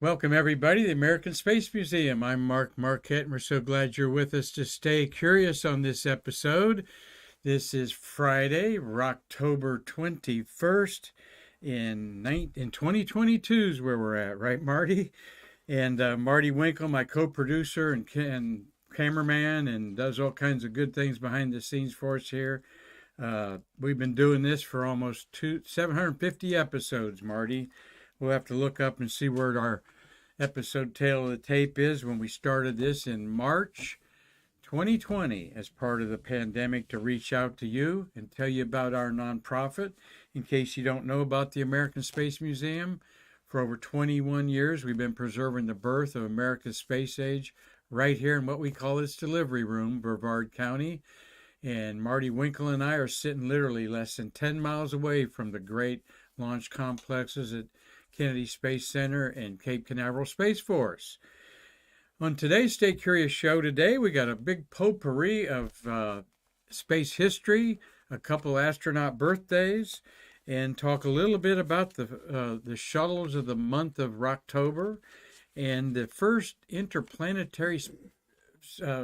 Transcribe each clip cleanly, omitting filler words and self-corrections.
Welcome, everybody, to the American Space Museum. I'm Marquette, and we're so glad you're with us to stay curious on this episode. This is Friday, October 21st in 2022 is where we're at, right, Marty? And Marty Winkle, my co-producer and cameraman, and does all kinds of good things behind the scenes for us here. We've been doing this for almost 750 episodes, Marty. We'll have to look up and see where our episode tail of the tape is when we started this in March 2020 as part of the pandemic to reach out to you and tell you about our nonprofit. In case you don't know about the American Space Museum, for over 21 years we've been preserving the birth of America's space age right here in what we call its delivery room, Brevard County. And Marty Winkle and I are sitting literally less than 10 miles away from the great launch complexes at Kennedy Space Center and Cape Canaveral Space Force. On today's Stay Curious show today, we got a big potpourri of space history, a couple astronaut birthdays, and talk a little bit about the shuttles of the month of October and the first interplanetary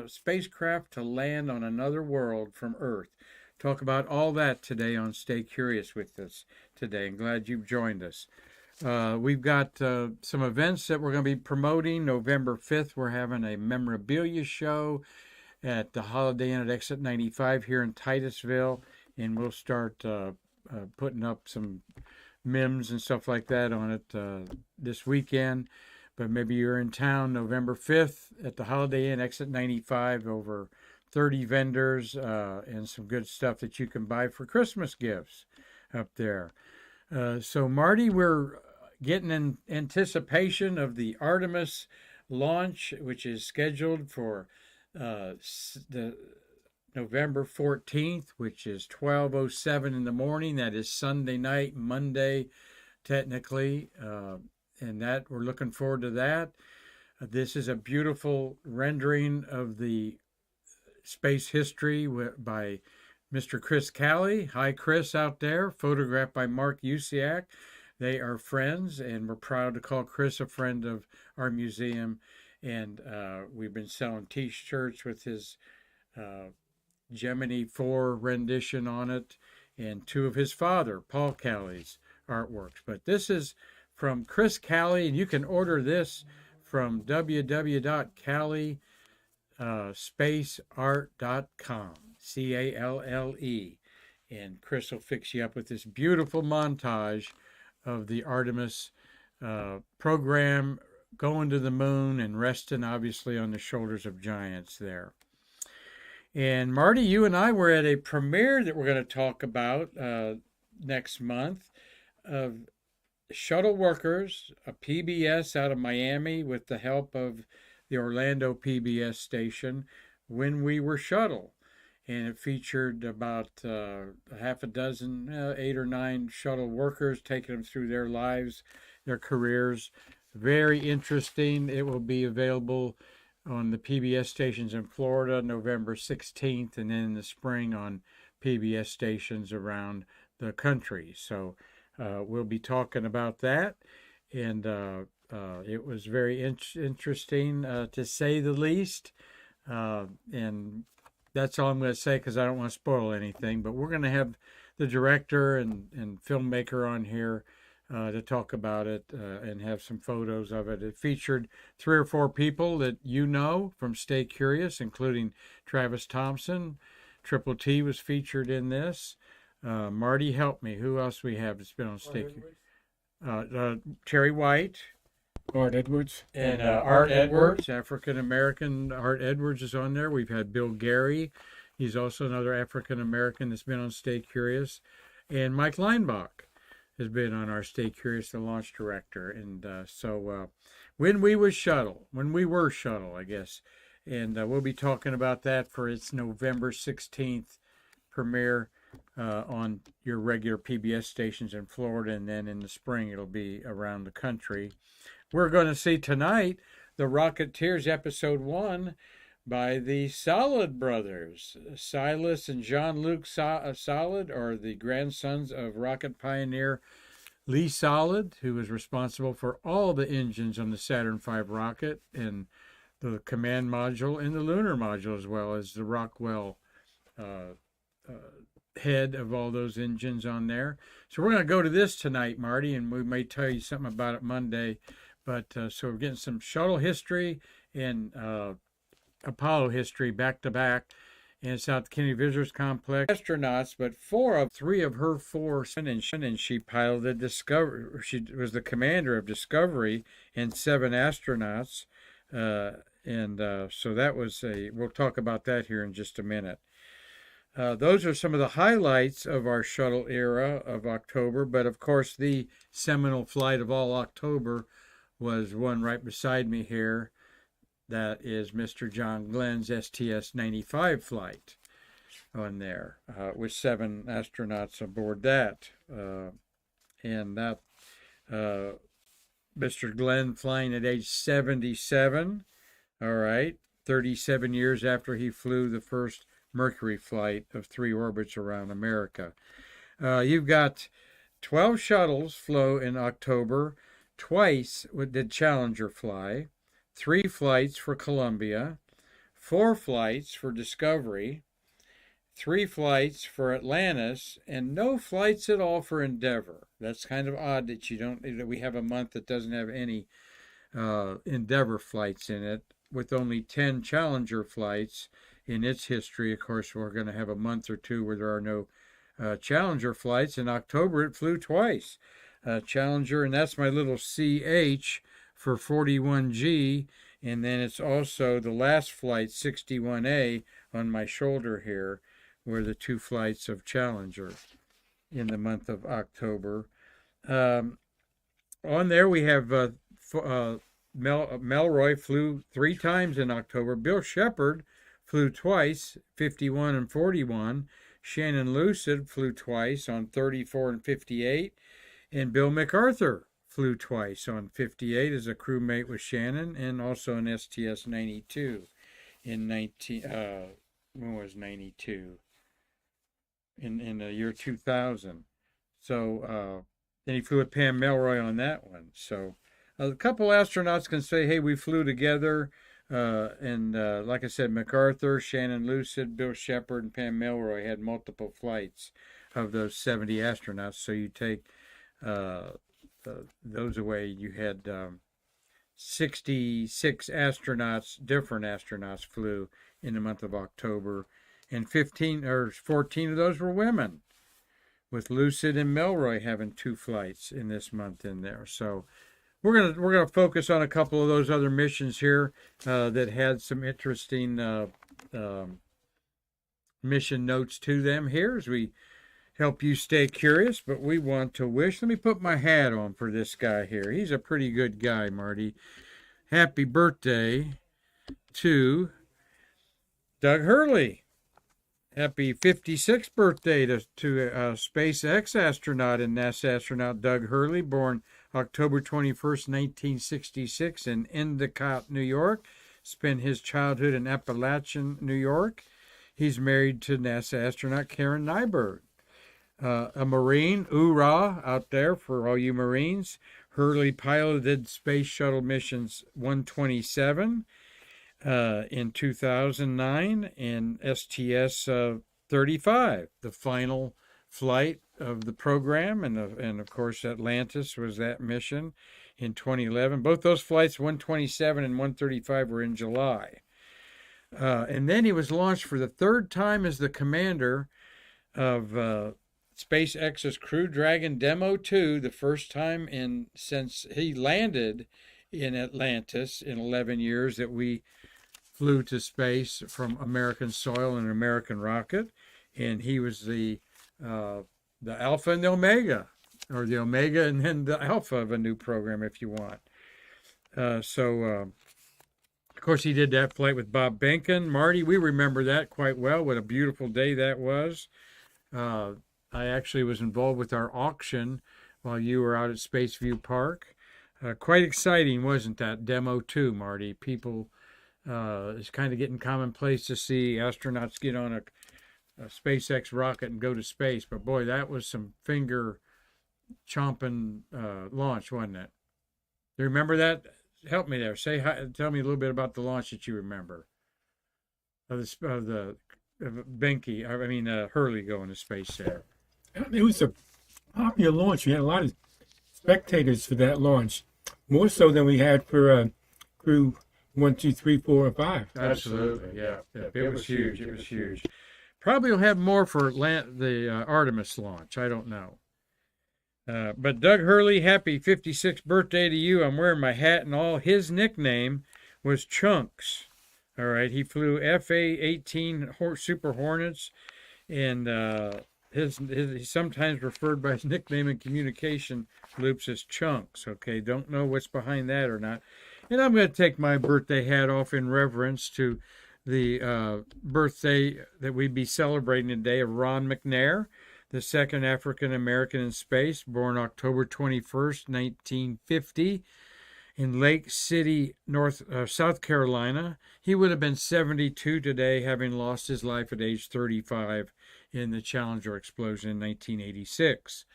spacecraft to land on another world from Earth. Talk about all that today on Stay Curious with us today. I'm glad you've joined us. We've got some events that we're going to be promoting. November 5th, we're having a memorabilia show at the Holiday Inn at Exit 95 here in Titusville, and we'll start putting up some memes and stuff like that on it this weekend. But maybe you're in town November 5th at the Holiday Inn, Exit 95, over 30 vendors and some good stuff that you can buy for Christmas gifts up there. So, Marty, we're getting in anticipation of the Artemis launch, which is scheduled for the November 14th, which is 12:07 in the morning. That is Sunday night, Monday, technically. And that we're looking forward to that. This is a beautiful rendering of the space history by Mr. Chris Calley. Hi, Chris, out there. Photographed by Mark Usiak. They are friends, and we're proud to call Chris a friend of our museum. And we've been selling T-shirts with his Gemini 4 rendition on it, and two of his father, Paul Calley's artworks. But this is from Chris Calley, and you can order this from www.callyspaceart.com, Calle. And Chris will fix you up with this beautiful montage of the Artemis program going to the moon and resting, obviously, on the shoulders of giants there. And Marty, you and I were at a premiere that we're going to talk about next month of Shuttle Workers, a PBS out of Miami with the help of the Orlando PBS station, When We Were Shuttle. And it featured about half a dozen, 8 or 9 shuttle workers, taking them through their lives, their careers. Very interesting. It will be available on the PBS stations in Florida November 16th, and then in the spring on PBS stations around the country. So we'll be talking about that, and it was very interesting to say the least. And that's all I'm going to say because I don't want to spoil anything. But we're going to have the director and filmmaker on here to talk about it and have some photos of it. It featured 3 or 4 people that you know from Stay Curious, including Travis Thompson. Triple T was featured in this. Marty, help me. Who else we have that's been on Stay Curious? Terry White. Art Edwards. And Art Edwards, African-American Art Edwards is on there. We've had Bill Gary. He's also another African-American that's been on Stay Curious. And Mike Leinbach has been on our Stay Curious, the launch director. And so When We Were Shuttle, I guess. And we'll be talking about that for its November 16th premiere on your regular PBS stations in Florida. And then in the spring, it'll be around the country. We're going to see tonight the Rocketeers Episode 1 by the Solid brothers. Silas and Jean-Luc Solid are the grandsons of rocket pioneer Lee Solid, who was responsible for all the engines on the Saturn V rocket and the command module and the lunar module, as well as the Rockwell uh, uh, head of all those engines on there. So we're going to go to this tonight, Marty, and we may tell you something about it Monday. But so we're getting some shuttle history and Apollo history back to back. And it's out the Kennedy Visitors Complex. Astronauts, but three of her four, and she piloted Discovery. She was the commander of Discovery and 7 astronauts. So that was we'll talk about that here in just a minute. Those are some of the highlights of our shuttle era of October, but of course the seminal flight of all October was one right beside me here. That is Mr. John Glenn's STS-95 flight on there, with 7 astronauts aboard that. Mr. Glenn flying at age 77, all right, 37 years after he flew the first Mercury flight of 3 orbits around America. You've got 12 shuttles flew in October. Twice did Challenger fly. 3 flights for Columbia. 4 flights for Discovery. 3 flights for Atlantis, and no flights at all for Endeavour. That's kind of odd that we have a month that doesn't have any Endeavour flights in it, with only 10 Challenger flights in its history. Of course, we're going to have a month or two where there are no Challenger flights. In October, it flew twice. Challenger, and that's my little CH for 41G, and then it's also the last flight, 61A, on my shoulder here, were the 2 flights of Challenger in the month of October. On there we have Melroy flew 3 times in October. Bill Shepard flew twice, 51 and 41. Shannon Lucid flew twice on 34 and 58. And Bill MacArthur flew twice on 58 as a crewmate with Shannon, and also an STS-92 in 92? In the year 2000. So then he flew with Pam Melroy on that one. So a couple astronauts can say, hey, we flew together. Like I said, MacArthur, Shannon Lucid, Bill Shepard, and Pam Melroy had multiple flights of those 70 astronauts. So you take those away, you had 66 astronauts, different astronauts flew in the month of October, and 14 of those were women, with Lucid and Melroy having 2 flights in this month in there. So we're gonna focus on a couple of those other missions here that had some interesting mission notes to them here as we help you stay curious. But we want to wish, let me put my hat on for this guy here. He's a pretty good guy, Marty. Happy birthday to Doug Hurley. Happy 56th birthday to SpaceX astronaut and NASA astronaut Doug Hurley, born October 21st, 1966 in Endicott, New York. Spent his childhood in Appalachian, New York. He's married to NASA astronaut Karan Nyberg. A Marine, hoorah out there for all you Marines. Hurley piloted Space Shuttle Missions 127 in 2009 and STS-35, the final flight of the program, and of course Atlantis was that mission in 2011. Both those flights, 127 and 135, were in July. And then he was launched for the 3rd time as the commander of SpaceX's Crew Dragon Demo 2, the first time since he landed in Atlantis in 11 years that we flew to space from American soil in an American rocket. And he was the alpha and the omega, or the omega and then the alpha of a new program, if you want. Of course, he did that flight with Bob Behnken. Marty, we remember that quite well. What a beautiful day that was. I actually was involved with our auction while you were out at Spaceview Park. Quite exciting, wasn't that? Demo 2, Marty. People, it's kind of getting commonplace to see astronauts get on a SpaceX rocket and go to space. But boy, that was some finger chomping launch, wasn't it? Do you remember that? Help me there. Say hi, tell me a little bit about the launch that you remember of Benke. I mean Hurley going to space there. It was a popular launch. We had a lot of spectators for that launch, more so than we had for Crew 1, 2, 3, 4, and 5. Absolutely, yeah. It was huge. It was huge. Probably will have more for the Artemis launch. I don't know. But Doug Hurley, happy 56th birthday to you. I'm wearing my hat and all. His nickname was Chunks. All right, he flew FA-18 Super Hornets, and he's sometimes referred by his nickname in communication loops as Chunks. Okay, don't know what's behind that or not. And I'm going to take my birthday hat off in reverence to the birthday that we'd be celebrating today of Ron McNair, the second African American in space, born October 21st, 1950. In Lake City, South Carolina. He would have been 72 today, having lost his life at age 35 in the Challenger explosion in 1986.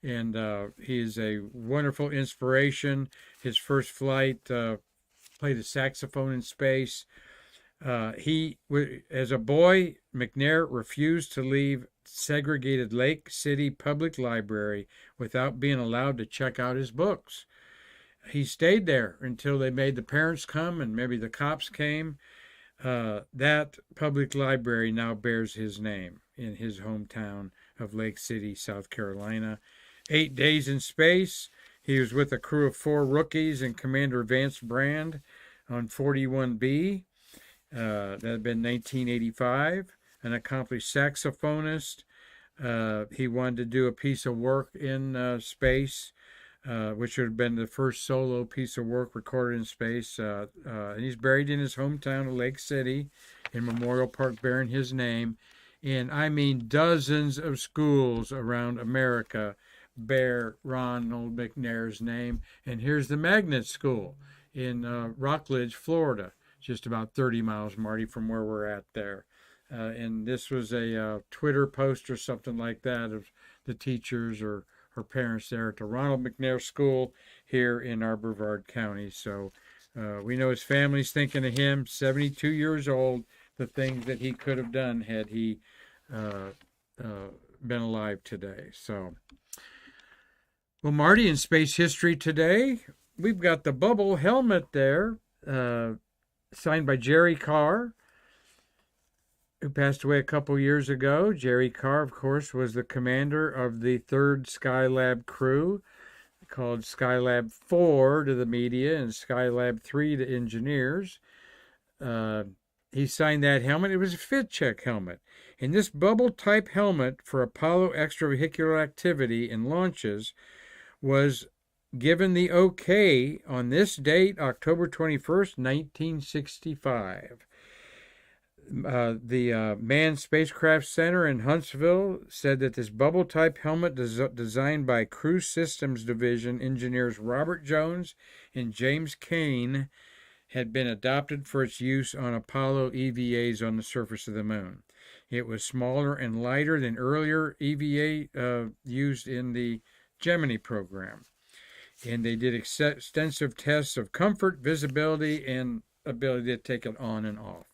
And he is a wonderful inspiration. His first flight, played the saxophone in space. As a boy, McNair refused to leave segregated Lake City Public Library without being allowed to check out his books. He stayed there until they made the parents come and maybe the cops came. That public library now bears his name in his hometown of Lake City, South Carolina. 8 days in space. He was with a crew of 4 rookies and Commander Vance Brand on 41B. That had been 1985. An accomplished saxophonist. He wanted to do a piece of work in space, which would have been the first solo piece of work recorded in space. And he's buried in his hometown of Lake City in Memorial Park bearing his name. And I mean, dozens of schools around America bear Ronald McNair's name. And here's the Magnet School in Rockledge, Florida, just about 30 miles, Marty, from where we're at there. And this was a Twitter post or something like that of the teachers or her parents there at the Ronald McNair School here in our Brevard County. So we know his family's thinking of him, 72 years old, the things that he could have done had he been alive today. So, well, Marty, in space history today, we've got the bubble helmet there, signed by Jerry Carr, who passed away a couple years ago. Jerry Carr, of course, was the commander of the 3rd Skylab crew, called Skylab 4 to the media and Skylab 3 to engineers. He signed that helmet. It was a fit check helmet. And this bubble-type helmet for Apollo extravehicular activity and launches was given the okay on this date, October 21st, 1965. The Manned Spacecraft Center in Huntsville said that this bubble-type helmet designed by Crew Systems Division engineers Robert Jones and James Kane had been adopted for its use on Apollo EVAs on the surface of the moon. It was smaller and lighter than earlier EVA used in the Gemini program. And they did extensive tests of comfort, visibility, and ability to take it on and off.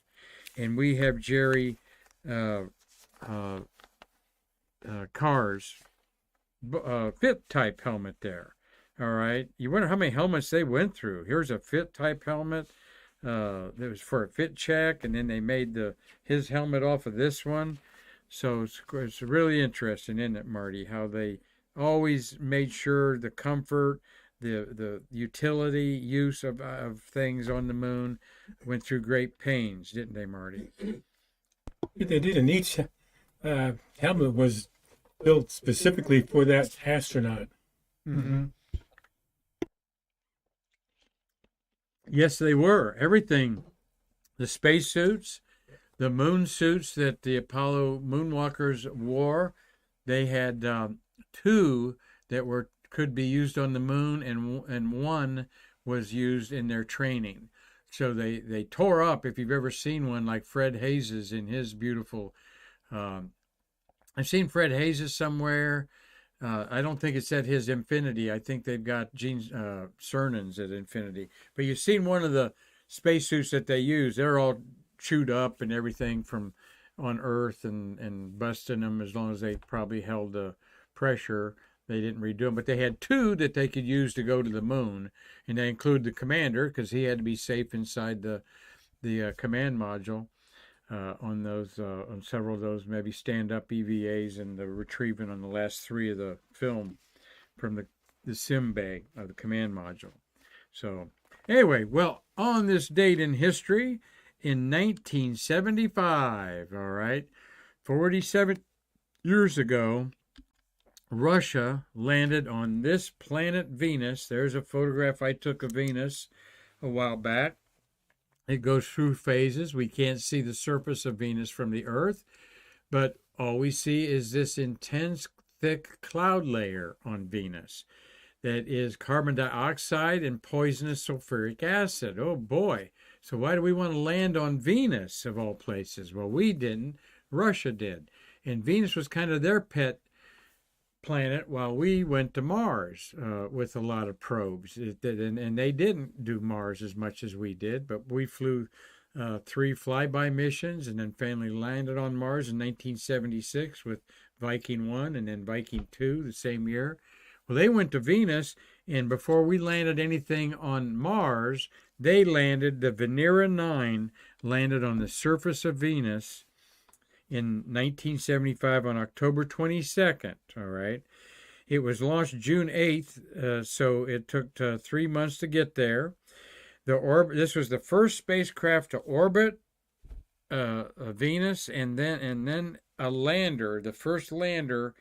And we have Jerry Carr's fit type helmet there. All right. You wonder how many helmets they went through. Here's a fit type helmet. That was for a fit check, and then they made his helmet off of this one. So it's really interesting, isn't it, Marty? How they always made sure the comfort, the utility use of things on the moon went through great pains, didn't they, Marty? They did, and each helmet was built specifically for that astronaut. Mm-hmm. Yes, they were. Everything, the spacesuits, the moon suits that the Apollo moonwalkers wore, they had 2 that could be used on the moon, and 1 was used in their training. So they tore up, if you've ever seen one like Fred Hayes's in his beautiful, I've seen Fred Hayes's somewhere. I don't think it's at his Infinity. I think they've got Gene Cernan's at Infinity. But you've seen one of the spacesuits that they use. They're all chewed up and everything from on Earth and busting them as long as they probably held the pressure. They didn't redo them, but they had two that they could use to go to the moon, and they include the commander because he had to be safe inside the command module. On those, on several of those, maybe stand-up EVAs, and the retrieving on the last three of the film from the sim bay of the command module. So, anyway, well, on this date in history, in 1975, all right, 47 years ago, Russia landed on this planet Venus. There's a photograph I took of Venus a while back. It goes through phases. We can't see the surface of Venus from the Earth, but all we see is this intense, thick cloud layer on Venus that is carbon dioxide and poisonous sulfuric acid. Oh boy. So why do we want to land on Venus of all places? Well, we didn't. Russia did. And Venus was kind of their pet planet while we went to Mars with a lot of probes. And they didn't do Mars as much as we did, but we flew 3 flyby missions and then finally landed on Mars in 1976 with Viking 1 and then Viking 2 the same year. Well, they went to Venus, and before we landed anything on Mars, they landed, the Venera 9 landed on the surface of Venus in 1975 on October 22nd, all right? It was launched June 8th, so it took 3 months to get there. This was the first spacecraft to orbit Venus, and then a lander, the first lander,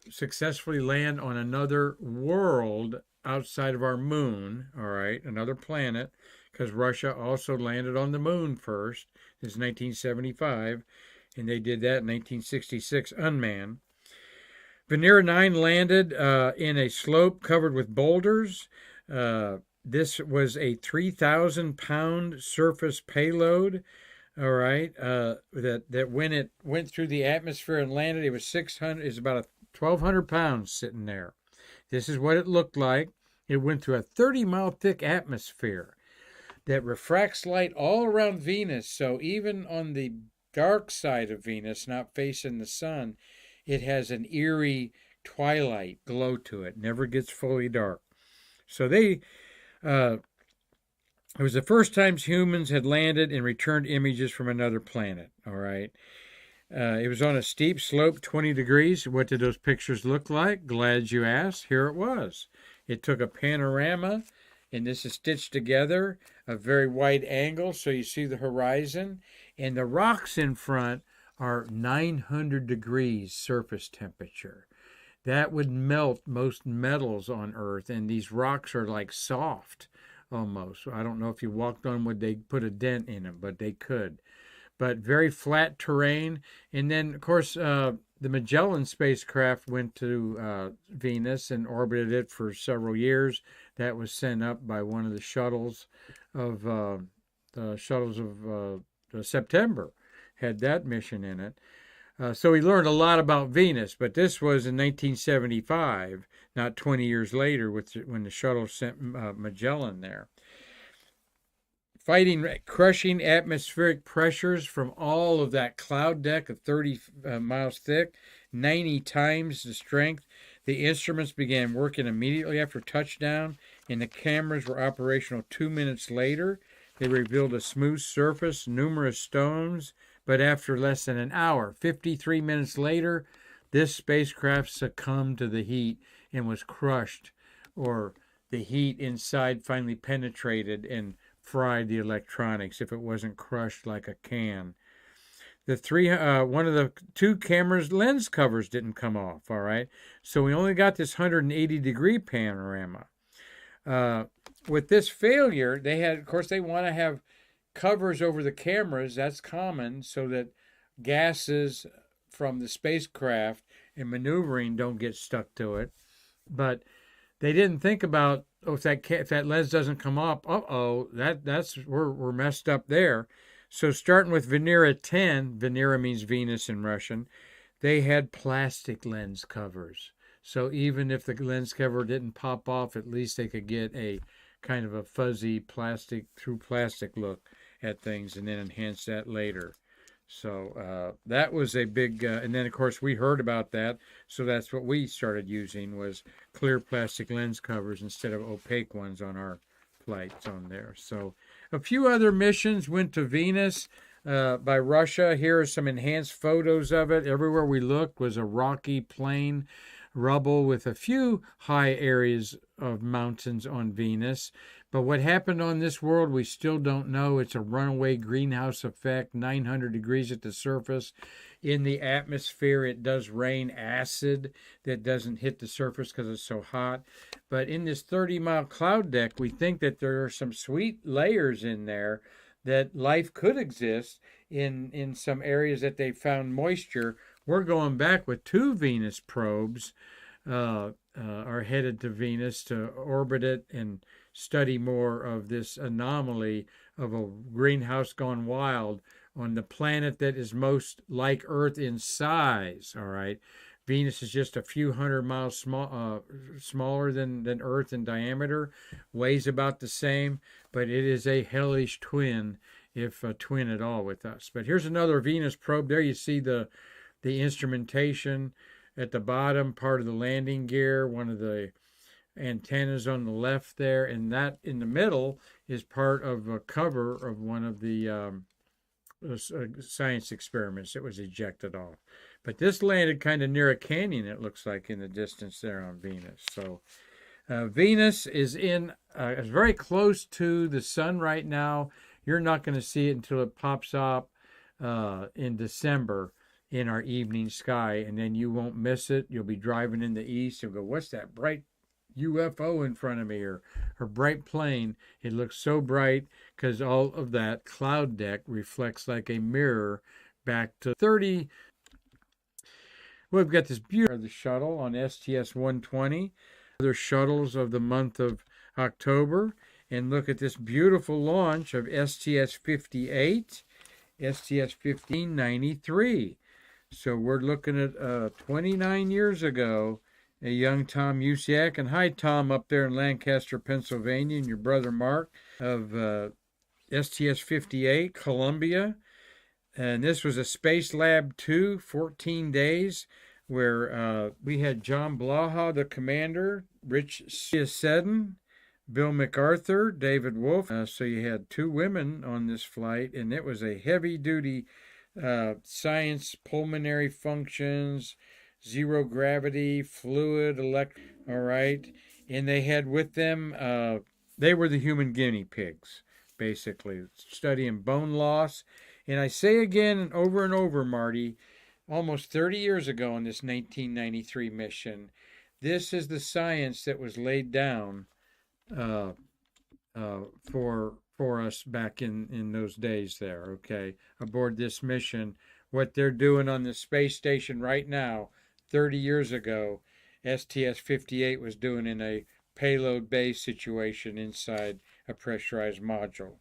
successfully land on another world outside of our moon, all right, another planet, because Russia also landed on the moon first. This is 1975, and they did that in 1966, unmanned. Venera 9 landed in a slope covered with boulders. This was a 3,000-pound surface payload, all right, that when it went through the atmosphere and landed, it was 600, it's about 1,200 pounds sitting there. This is what it looked like. It went through a 30-mile thick atmosphere that refracts light all around Venus. So even on the dark side of Venus, not facing the sun, it has an eerie twilight glow to it. Never gets fully dark. So it was the first time humans had landed and returned images from another planet. All right. It was on a steep slope, 20 degrees. What did those pictures look like? Glad you asked. Here it was. It took a panorama, and this is stitched together, a very wide angle, so you see the horizon. And the rocks in front are 900 degrees surface temperature. That would melt most metals on Earth, and these rocks are like soft almost. I don't know if you walked on, would they put a dent in them, but they could. But very flat terrain. And then, of course, the Magellan spacecraft went to Venus and orbited it for several years. That was sent up by one of the shuttles of September, had that mission in it. So we learned a lot about Venus, but this was in 1975, not 20 years later, when the shuttle sent Magellan there. Fighting crushing atmospheric pressures from all of that cloud deck of 30 miles thick, 90 times the strength. The instruments began working immediately after touchdown, and the cameras were operational 2 minutes later. They revealed a smooth surface, numerous stones, but after less than an hour, 53 minutes later, this spacecraft succumbed to the heat and was crushed, or the heat inside finally penetrated and fried the electronics if it wasn't crushed like a can. One of the 2 cameras' lens covers didn't come off, all right? So we only got this 180-degree panorama. With this failure, they want to have covers over the cameras. That's common so that gases from the spacecraft and maneuvering don't get stuck to it. But they didn't think about, if that lens doesn't come up, we're messed up there. So starting with Venera 10, Venera means Venus in Russian, they had plastic lens covers. So even if the lens cover didn't pop off, at least they could get a kind of a fuzzy plastic look at things and then enhance that later. So that was a big, and then of course we heard about that, so that's what we started using was clear plastic lens covers instead of opaque ones on our flights on there. So a few other missions went to Venus by Russia. Here are some enhanced photos of it. Everywhere we looked was a rocky plain rubble with a few high areas of mountains on Venus. But what happened on this world, we still don't know. It's a runaway greenhouse effect, 900 degrees at the surface. In the atmosphere, it does rain acid that doesn't hit the surface because it's so hot. But in this 30-mile cloud deck, we think that there are some sweet layers in there that life could exist in some areas that they found moisture. We're going back with 2 Venus probes, are headed to Venus to orbit it and study more of this anomaly of a greenhouse gone wild on the planet that is most like Earth in size. All right. Venus is just a few hundred miles smaller than Earth in diameter, weighs about the same, but it is a hellish twin, if a twin at all, with us. But here's another Venus probe. There you see the instrumentation at the bottom, part of the landing gear, one of the antennas on the left there, and that in the middle is part of a cover of one of the science experiments that was ejected off. But this landed kind of near a canyon, it looks like, in the distance there on Venus. So Venus is is very close to the sun right now. You're not going to see it until it pops up in December in our evening sky, and then you won't miss it. You'll be driving in the east and go, what's that bright UFO in front of me, or bright plane? It looks so bright because all of that cloud deck reflects like a mirror back to 30. We've got this beautiful shuttle on STS-120, other shuttles of the month of October, and look at this beautiful launch of STS-58, STS-1593. So we're looking at 29 years ago, a young Tom Usiak, and hi Tom up there in Lancaster, Pennsylvania, and your brother Mark of STS-58, Columbia. And this was a Space Lab 2, 14 days, where we had John Blaha, the commander, Rich Seddon, Bill MacArthur, David Wolf. So you had 2 women on this flight, and it was a heavy-duty science, pulmonary functions, zero gravity, fluid, all right. And they had with them, they were the human guinea pigs, basically, studying bone loss. And I say again and over, Marty, almost 30 years ago on this 1993 mission, this is the science that was laid down for us back in those days there, okay, aboard this mission. What they're doing on the space station right now, 30 years ago, STS-58 was doing in a payload bay situation inside a pressurized module.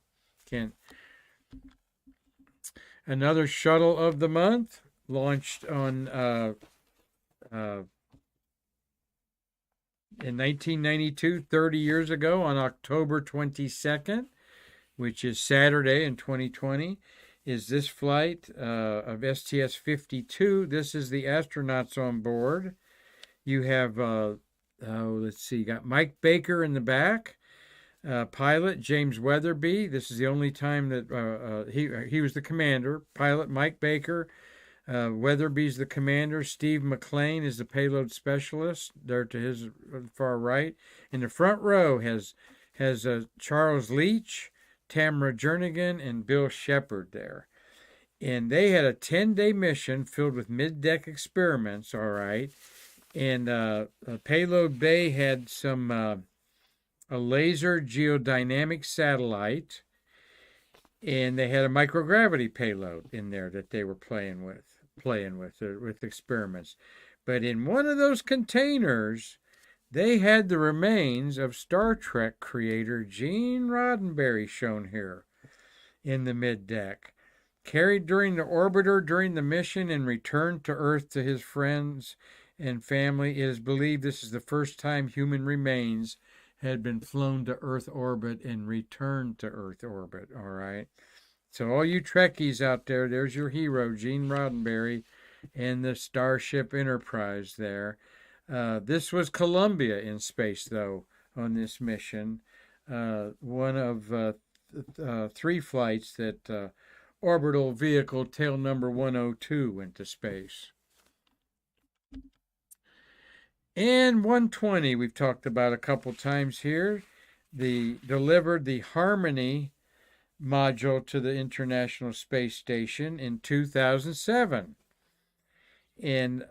Another shuttle of the month launched on in 1992, 30 years ago, on October 22nd, which is Saturday in 2020, is this flight of STS-52. This is the astronauts on board. You have, let's see, you got Mike Baker in the back, pilot James Weatherby. This is the only time that he was the commander. Pilot Mike Baker. Weatherby's the commander. Steve McLean is the payload specialist, there to his far right. In the front row has Charles Leach, Tamara Jernigan, and Bill Shepard there. And they had a 10-day mission filled with mid-deck experiments, all right. And payload bay had some a laser geodynamic satellite, and they had a microgravity payload in there that they were playing with experiments. But in one of those containers, they had the remains of Star Trek creator Gene Roddenberry shown here in the mid-deck. carried during the orbiter during the mission and returned to Earth to his friends and family. It is believed this is the first time human remains had been flown to Earth orbit and returned to Earth orbit. All right. So all you Trekkies out there, there's your hero, Gene Roddenberry, and the Starship Enterprise there. This was Columbia in space, though, on this mission. One of 3 flights that orbital vehicle tail number 102 went to space. And 120 we've talked about a couple times here. Delivered the Harmony module to the International Space Station in 2007. And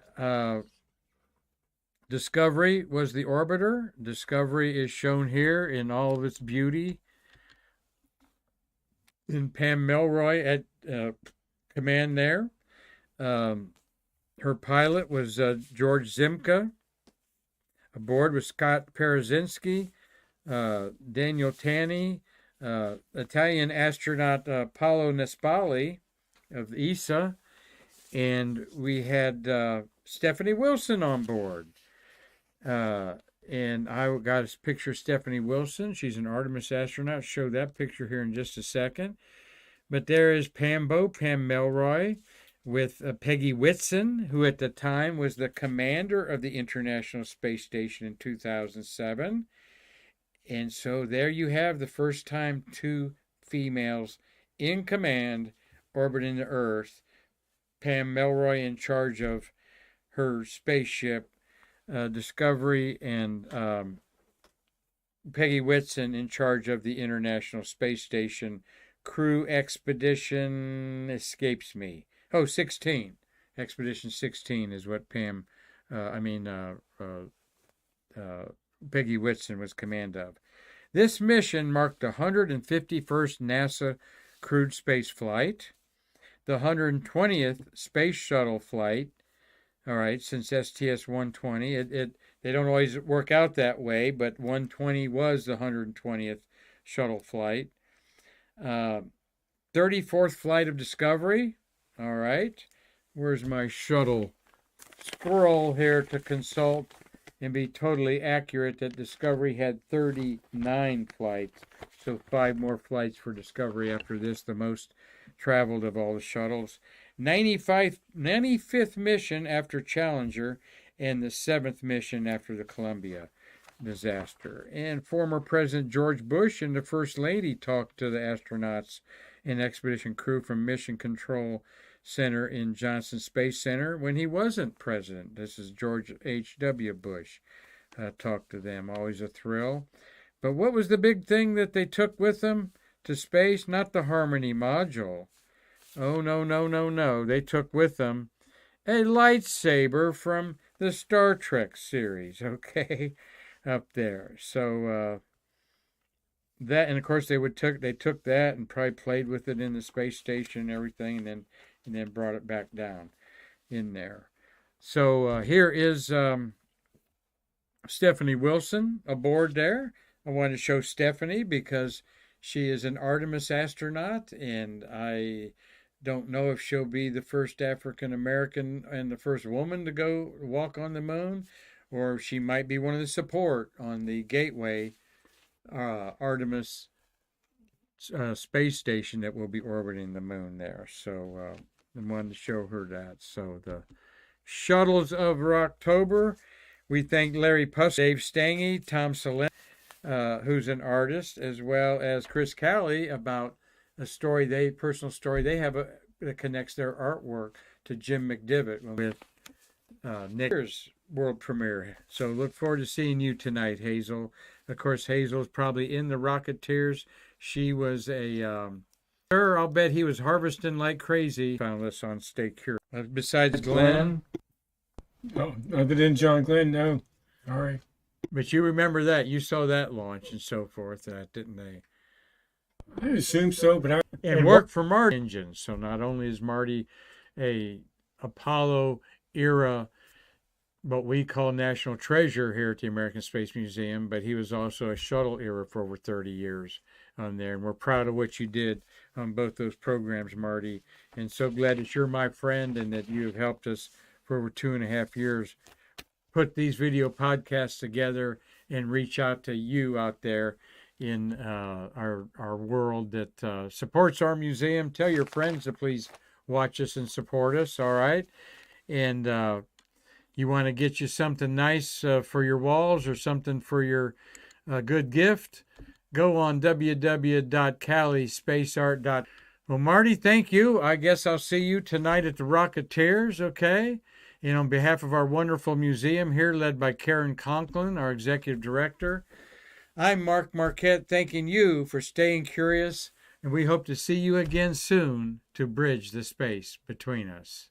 Discovery was the orbiter. Discovery is shown here in all of its beauty. And Pam Melroy at command there. Her pilot was George Zimka. Aboard was Scott Parazynski, Daniel Tani, Italian astronaut Paolo Nespoli of ESA, and we had Stephanie Wilson on board. And I got a picture of Stephanie Wilson. She's an Artemis astronaut. I'll show that picture here in just a second. But there is Pam Melroy, with Peggy Whitson, who at the time was the commander of the International Space Station in 2007. And so there you have the first time 2 females in command orbiting the Earth. Pam Melroy in charge of her spaceship, Discovery, and Peggy Whitson in charge of the International Space Station. Crew expedition escapes me. 16. Expedition 16 is what Peggy Whitson was command of. This mission marked the 151st NASA crewed space flight, the 120th space shuttle flight. All right, since STS-120, they don't always work out that way, but 120 was the 120th shuttle flight. 34th flight of Discovery. All right, where's my shuttle scroll here to consult and be totally accurate that Discovery had 39 flights. So 5 more flights for Discovery after this, the most traveled of all the shuttles. 95th mission after Challenger, and the 7th mission after the Columbia disaster. And former President George Bush and the First Lady talked to the astronauts and expedition crew from Mission Control Center in Johnson Space Center when he wasn't president. This is George H.W. Bush. Talked to them. Always a thrill. But what was the big thing that they took with them to space? Not the Harmony module. Oh, no. They took with them a lightsaber from the Star Trek series, okay, up there. So that, and of course they took that and probably played with it in the space station and everything, and then brought it back down in there. So here is Stephanie Wilson aboard there. I wanted to show Stephanie because she is an Artemis astronaut, and I don't know if she'll be the first African American and the first woman to go walk on the moon, or she might be one of the support on the Gateway Artemis space station that will be orbiting the moon there. So I wanted to show her that. So the Shuttles of October, we thank Larry Puss, Dave Stange, Tom Selene, who's an artist, as well as Chris Calley, about a story personal story they have that connects their artwork to Jim McDivitt with Nick's world premiere. So look forward to seeing you tonight, Hazel. Of course, Hazel's probably in the Rocketeers. She was I'll bet he was harvesting like crazy. Found this on Stay Curious. Besides Glenn. Oh, other than John Glenn, no. All right. But you remember that. You saw that launch and so forth, didn't they? I assume so, but and worked for Marty engines. So not only is Marty a Apollo era what we call national treasure here at the American Space Museum, but he was also a shuttle era for over 30 years on there. And we're proud of what you did on both those programs, Marty. And so glad that you're my friend and that you have helped us for over 2.5 years put these video podcasts together and reach out to you out there in our world that supports our museum. Tell your friends to please watch us and support us, all right? And you want to get you something nice for your walls or something for your good gift, go on www.calispaceart.com. Well, Marty, thank you. I guess I'll see you tonight at the Rocketeers, okay? And on behalf of our wonderful museum here, led by Karan Conklin, our executive director, I'm Marquette, thanking you for staying curious, and we hope to see you again soon to bridge the space between us.